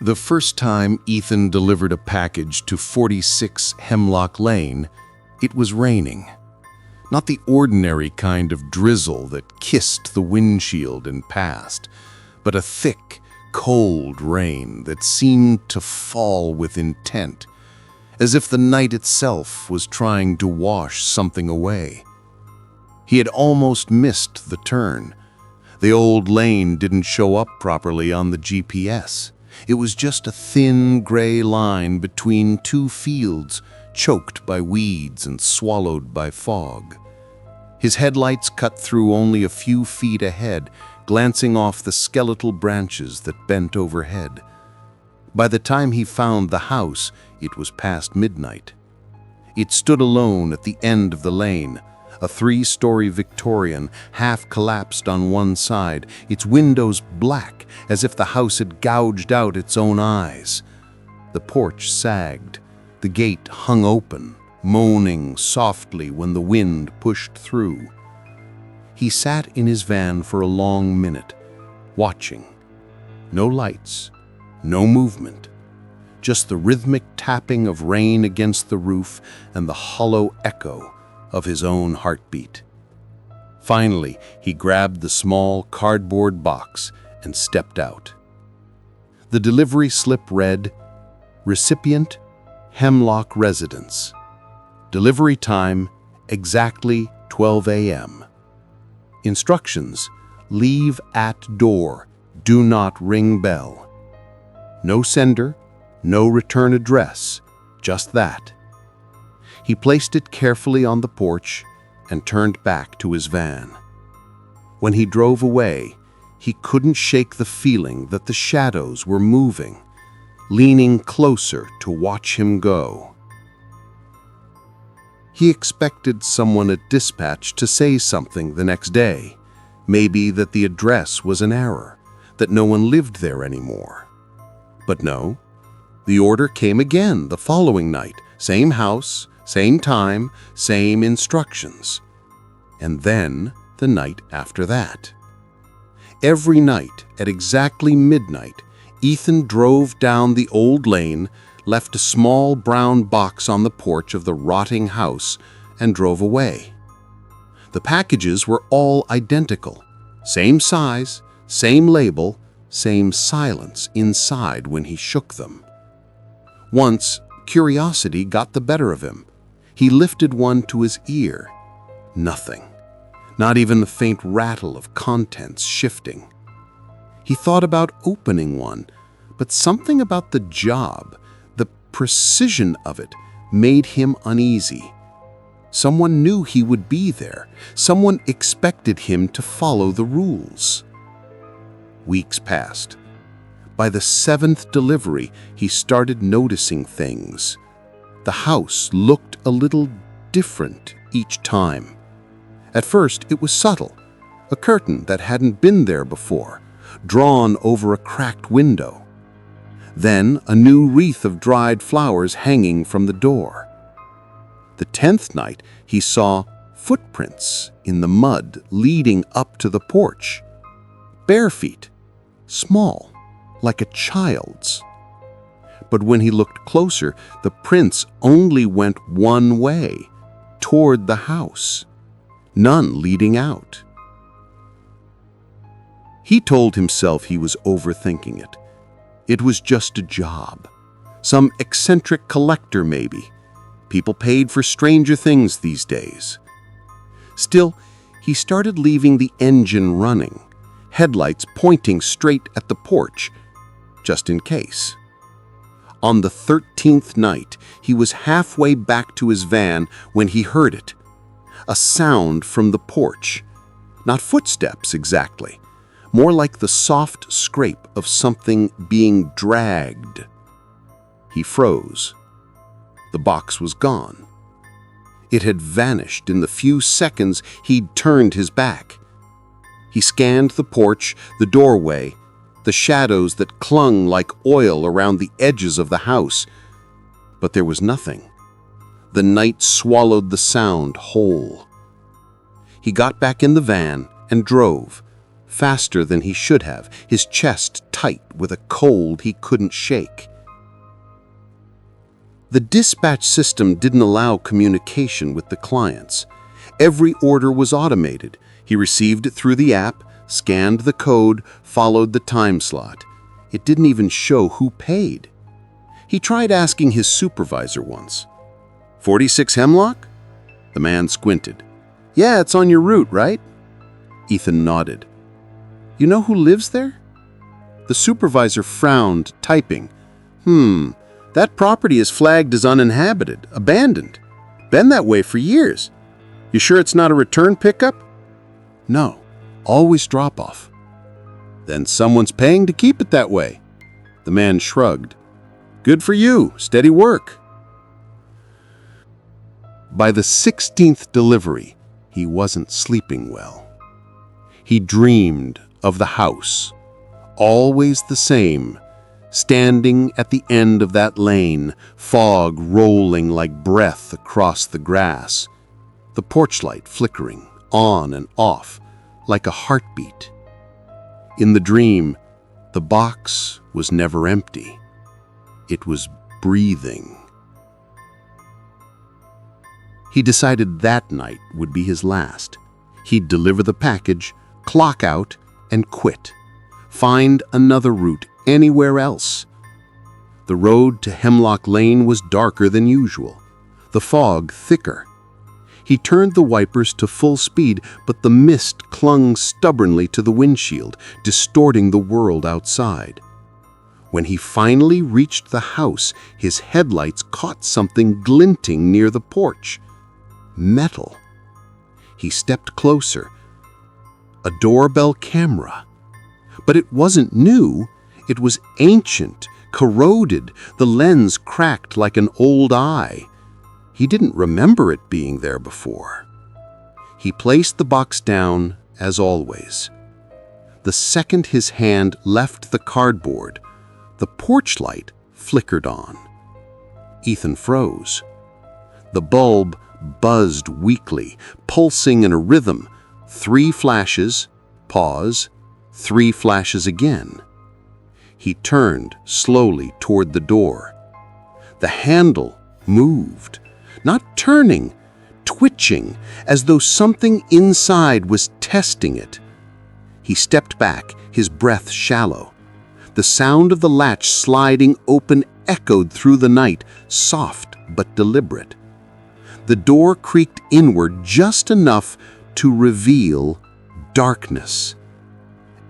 The first time Ethan delivered a package to 46 Hemlock Lane, it was raining. Not the ordinary kind of drizzle that kissed the windshield and passed, but a thick, cold rain that seemed to fall with intent, as if the night itself was trying to wash something away. He had almost missed the turn. The old lane didn't show up properly on the GPS. It was just a thin gray line between two fields, choked by weeds and swallowed by fog. His headlights cut through only a few feet ahead, glancing off the skeletal branches that bent overhead. By the time he found the house, it was past midnight. It stood alone at the end of the lane, a 3-story Victorian, half collapsed on one side, its windows black, as if the house had gouged out its own eyes. The porch sagged, the gate hung open, moaning softly when the wind pushed through. He sat in his van for a long minute, watching. No lights, no movement, just the rhythmic tapping of rain against the roof and the hollow echo of his own heartbeat. Finally, he grabbed the small cardboard box and stepped out. The delivery slip read, "Recipient, Hemlock Residence. Delivery time, exactly 12 a.m. Instructions, leave at door, do not ring bell. No sender, no return address, just that." He placed it carefully on the porch and turned back to his van. When he drove away, he couldn't shake the feeling that the shadows were moving, leaning closer to watch him go. He expected someone at dispatch to say something the next day, maybe that the address was an error, that no one lived there anymore. But no, the order came again the following night, same house, same time, same instructions. And then the night after that. Every night at exactly midnight, Ethan drove down the old lane, left a small brown box on the porch of the rotting house, and drove away. The packages were all identical. Same size, same label, same silence inside when he shook them. Once, curiosity got the better of him. He lifted one to his ear. Nothing. Not even the faint rattle of contents shifting. He thought about opening one, but something about the job, the precision of it, made him uneasy. Someone knew he would be there. Someone expected him to follow the rules. Weeks passed. By the 7th delivery, he started noticing things. The house looked a little different each time. At first, it was subtle, a curtain that hadn't been there before, drawn over a cracked window. Then a new wreath of dried flowers hanging from the door. The 10th night, he saw footprints in the mud leading up to the porch. Bare feet, small, like a child's. But when he looked closer, the prints only went one way, toward the house, none leading out. He told himself he was overthinking it. It was just a job. Some eccentric collector, maybe. People paid for stranger things these days. Still, he started leaving the engine running, headlights pointing straight at the porch, just in case. On the 13th night, he was halfway back to his van when he heard it. A sound from the porch. Not footsteps exactly, more like the soft scrape of something being dragged. He froze. The box was gone. It had vanished in the few seconds he'd turned his back. He scanned the porch, the doorway, the shadows that clung like oil around the edges of the house. But there was nothing. The night swallowed the sound whole. He got back in the van and drove, faster than he should have, his chest tight with a cold he couldn't shake. The dispatch system didn't allow communication with the clients. Every order was automated. He received it through the app, scanned the code, followed the time slot. It didn't even show who paid. He tried asking his supervisor once. 46 Hemlock? The man squinted. Yeah, it's on your route, right? Ethan nodded. You know who lives there? The supervisor frowned, typing. That property is flagged as uninhabited, abandoned. Been that way for years. You sure it's not a return pickup? No, always drop off. Then someone's paying to keep it that way. The man shrugged. Good for you, steady work. By the 16th delivery, he wasn't sleeping well. He dreamed of the house, always the same, standing at the end of that lane, fog rolling like breath across the grass, the porch light flickering on and off like a heartbeat. In the dream, the box was never empty. It was breathing. He decided that night would be his last. He'd deliver the package, clock out, and quit. Find another route anywhere else. The road to Hemlock Lane was darker than usual, the fog thicker. He turned the wipers to full speed, but the mist clung stubbornly to the windshield, distorting the world outside. When he finally reached the house, his headlights caught something glinting near the porch. Metal. He stepped closer. A doorbell camera. But it wasn't new. It was ancient, corroded, the lens cracked like an old eye. He didn't remember it being there before. He placed the box down, as always. The second his hand left the cardboard, the porch light flickered on. Ethan froze. The bulb buzzed weakly, pulsing in a rhythm. 3 flashes, pause, 3 flashes again. He turned slowly toward the door. The handle moved, not turning, twitching, as though something inside was testing it. He stepped back, his breath shallow. The sound of the latch sliding open echoed through the night, soft but deliberate. The door creaked inward just enough to reveal darkness.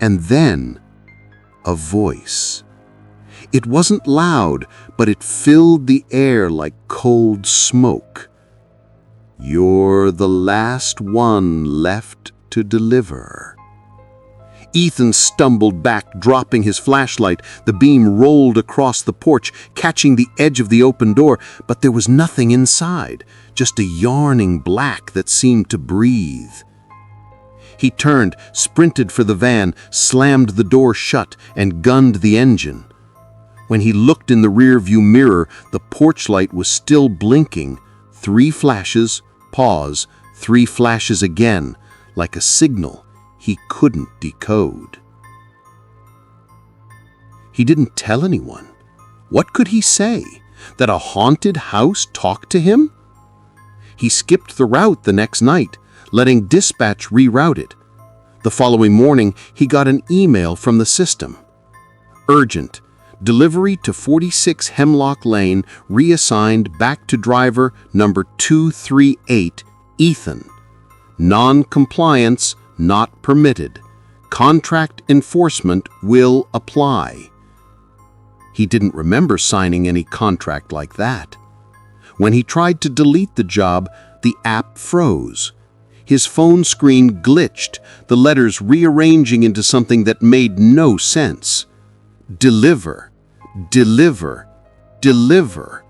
And then a voice. It wasn't loud, but it filled the air like cold smoke. You're the last one left to deliver. Ethan stumbled back, dropping his flashlight. The beam rolled across the porch, catching the edge of the open door, but there was nothing inside, just a yawning black that seemed to breathe. He turned, sprinted for the van, slammed the door shut, and gunned the engine. When he looked in the rearview mirror, the porch light was still blinking. 3 flashes, pause, 3 flashes again, like a signal he couldn't decode. He didn't tell anyone. What could he say? That a haunted house talked to him? He skipped the route the next night, letting dispatch reroute it. The following morning, he got an email from the system. Urgent. Delivery to 46 Hemlock Lane, reassigned back to driver number 238, Ethan. Non-compliance not permitted. Contract enforcement will apply. He didn't remember signing any contract like that. When he tried to delete the job, the app froze. His phone screen glitched, the letters rearranging into something that made no sense. Deliver, deliver, deliver.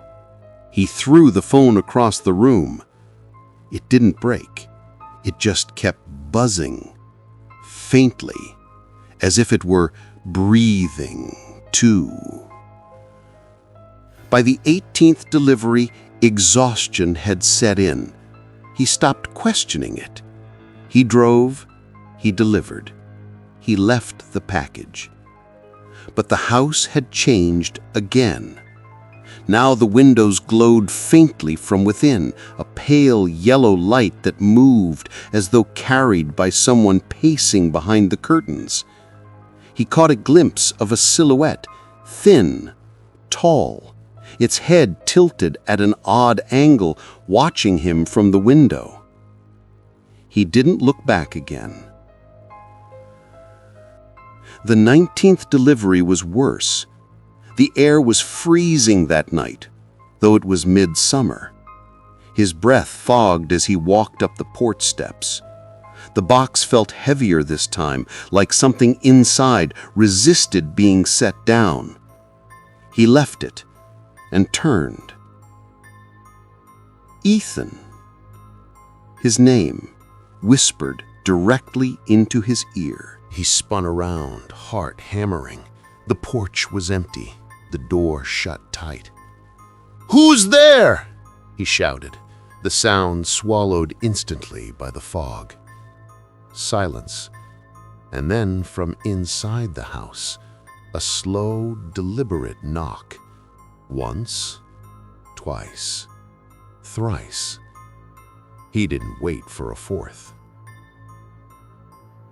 He threw the phone across the room. It didn't break. It just kept buzzing, faintly, as if it were breathing too. By the 18th delivery, exhaustion had set in. He stopped questioning it. He drove, he delivered. he left the package. But the house had changed again. Now the windows glowed faintly from within, a pale yellow light that moved as though carried by someone pacing behind the curtains. He caught a glimpse of a silhouette, thin, tall, its head tilted at an odd angle, watching him from the window. He didn't look back again. The 19th delivery was worse. The air was freezing that night, though it was midsummer. His breath fogged as he walked up the porch steps. The box felt heavier this time, like something inside resisted being set down. He left it and turned. Ethan. His name whispered directly into his ear. He spun around, heart hammering. The porch was empty, the door shut tight. "Who's there?" he shouted, the sound swallowed instantly by the fog. Silence, and then from inside the house, a slow, deliberate knock. Once, twice, thrice. He didn't wait for a fourth.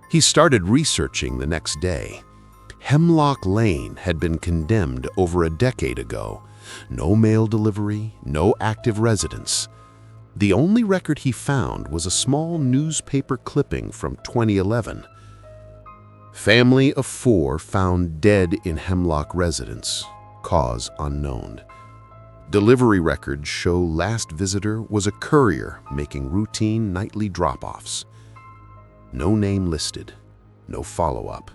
He started researching the next day. Hemlock Lane had been condemned over a decade ago. No mail delivery, no active residents. The only record he found was a small newspaper clipping from 2011. Family of 4 found dead in Hemlock residence. Cause unknown. Delivery records show last visitor was a courier making routine nightly drop-offs. No name listed, no follow-up.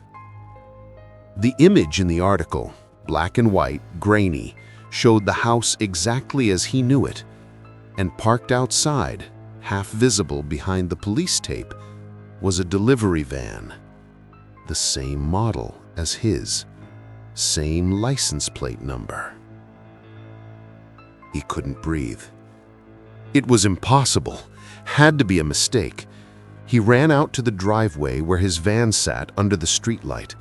The image in the article, black and white, grainy, showed the house exactly as he knew it, and parked outside, half visible behind the police tape, was a delivery van. The same model as his, same license plate number. He couldn't breathe. It was impossible, had to be a mistake. He ran out to the driveway where his van sat under the streetlight.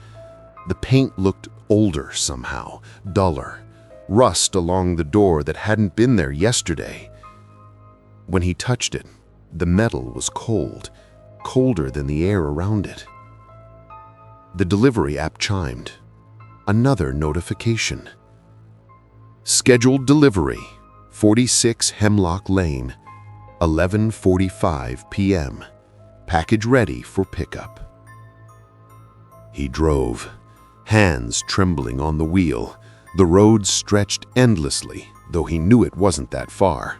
The paint looked older somehow, duller, rust along the door that hadn't been there yesterday. When he touched it, the metal was cold, colder than the air around it. The delivery app chimed. Another notification. Scheduled delivery, 46 Hemlock Lane, 11:45 p.m. Package ready for pickup. He drove, hands trembling on the wheel. The road stretched endlessly, though he knew it wasn't that far.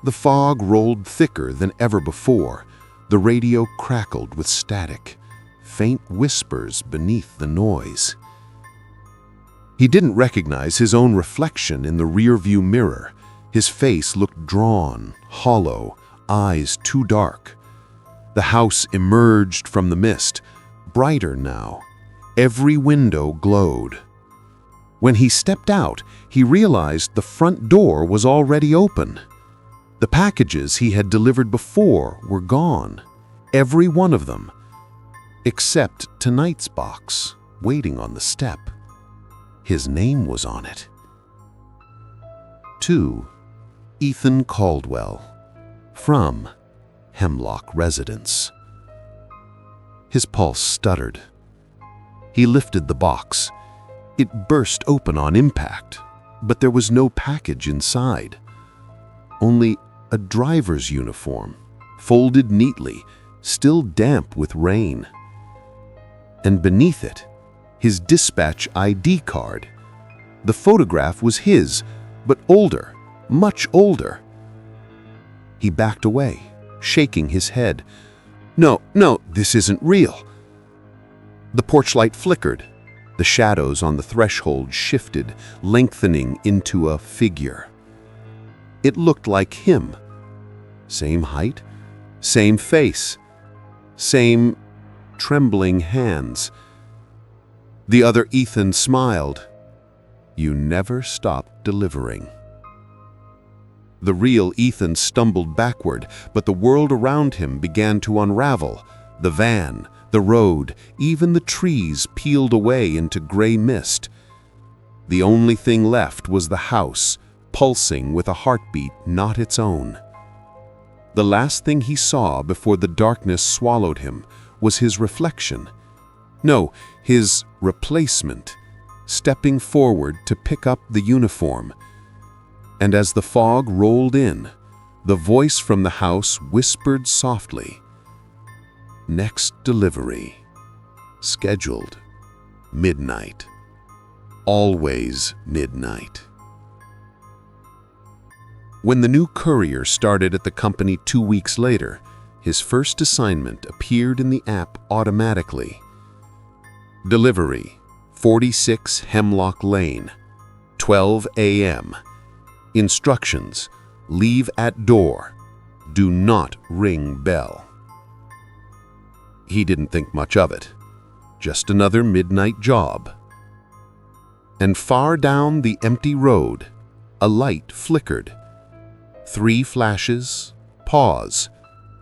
The fog rolled thicker than ever before. The radio crackled with static, faint whispers beneath the noise. He didn't recognize his own reflection in the rearview mirror. His face looked drawn, hollow, eyes too dark. The house emerged from the mist, brighter now. Every window glowed. When he stepped out, he realized the front door was already open. The packages he had delivered before were gone, every one of them, except tonight's box, waiting on the step. His name was on it. To Ethan Caldwell, from Hemlock residence. His pulse stuttered. He lifted the box. It burst open on impact, but there was no package inside. Only a driver's uniform, folded neatly, still damp with rain. And beneath it, his dispatch ID card. The photograph was his, but older, much older. He backed away, shaking his head. No, this isn't real. The porch light flickered. The shadows on the threshold shifted, lengthening into a figure. It looked like him. Same height, same face, same trembling hands. The other Ethan smiled. You never stopped delivering. The real Ethan stumbled backward, but the world around him began to unravel. The van, The road, even the trees, peeled away into gray mist. The only thing left was the house, pulsing with a heartbeat not its own. The last thing he saw before the darkness swallowed him was his reflection. No, his replacement, stepping forward to pick up the uniform. And as the fog rolled in, the voice from the house whispered softly, "Next delivery. Scheduled. Midnight. Always midnight." When the new courier started at the company 2 weeks later, his first assignment appeared in the app automatically. Delivery, 46 Hemlock Lane, 12 a.m. Instructions, leave at door. Do not ring bell. He didn't think much of it. Just another midnight job. And far down the empty road, a light flickered. 3 flashes, pause,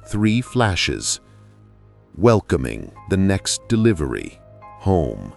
3 flashes, welcoming the next delivery home.